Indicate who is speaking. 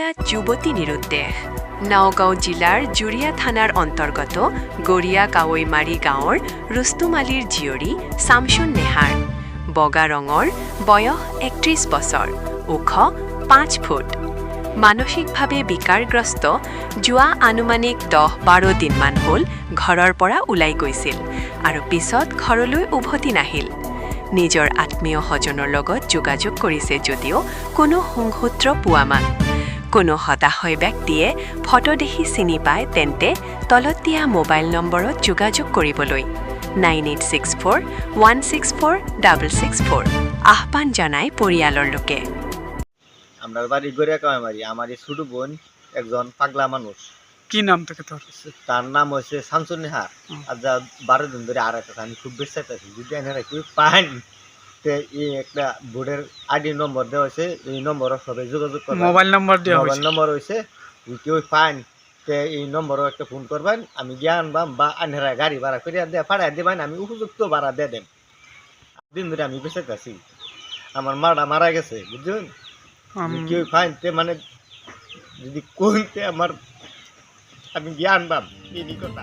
Speaker 1: গড়িয়া যুৱতী নিৰুদ্দেশ নগাঁও জিলাৰ জুৰিয়া থানাৰ অন্তৰ্গত গড়িয়া কাৱৈমাৰী গাঁৱৰ ৰুস্তুম আলীৰ জীয়ৰী শামছুন নেহাৰ বগা ৰঙৰ বয়স ৩১ বছৰ ওখ ৫ ফুট মানসিকভাৱে বিকাৰগ্ৰস্ত যোৱা আনুমানিক ১০-১২ দিনমান হ'ল ঘৰৰ পৰা ওলাই গৈছিল আৰু পিছত ঘৰলৈ উভতি নাহিল নিজৰ আত্মীয় স্বজনৰ লগত যোগাযোগ কৰিছে যদিও কোনো সংসূত্ৰ পোৱা মান কোনো হতাশয় ব্যক্তিয়ে ফটো দেখি চিনি পায় তেন্তে তলত দিয়া মোবাইল নম্বৰত যোগাযোগ কৰিবলৈ 9864164664 আহ্বান জনায় পৰিয়ালৰ লোকে
Speaker 2: আমরা বাড়ি গড়িয়া কামারি আমার ছোট বোন একজন পাগলা মানুষ
Speaker 3: কি নাম থাকে তোর
Speaker 2: তার নাম হচ্ছে শামছুন নেহার আর যা 12 দিন ধরে আর একটা আমি খুব বেশি চাইছি যদি এনারা কেউ পান তে এই একটা বোর্ডের আইডি নম্বর দেওয়া হয়েছে এই নম্বরও সবাই যোগাযোগ করবেন
Speaker 3: মোবাইল নম্বর দেওয়া
Speaker 2: মোবাইল নম্বর হয়েছে কেউ পান তে এই নম্বরও একটা ফোন করবেন আমি গিয়ে আনবাম বা আনহারা গাড়ি ভাড়া করে দিয়ে পাঠায় দেবেন আমি উপযুক্ত ভাড়া দিয়ে দেন দিন ধরে আমি বেঁচে আছি আমার মাটা মারা গেছে বুঝছেন কেউ ফাইনতে মানে যদি কোনতে আমার আমি জ্ঞান পাব এই কথা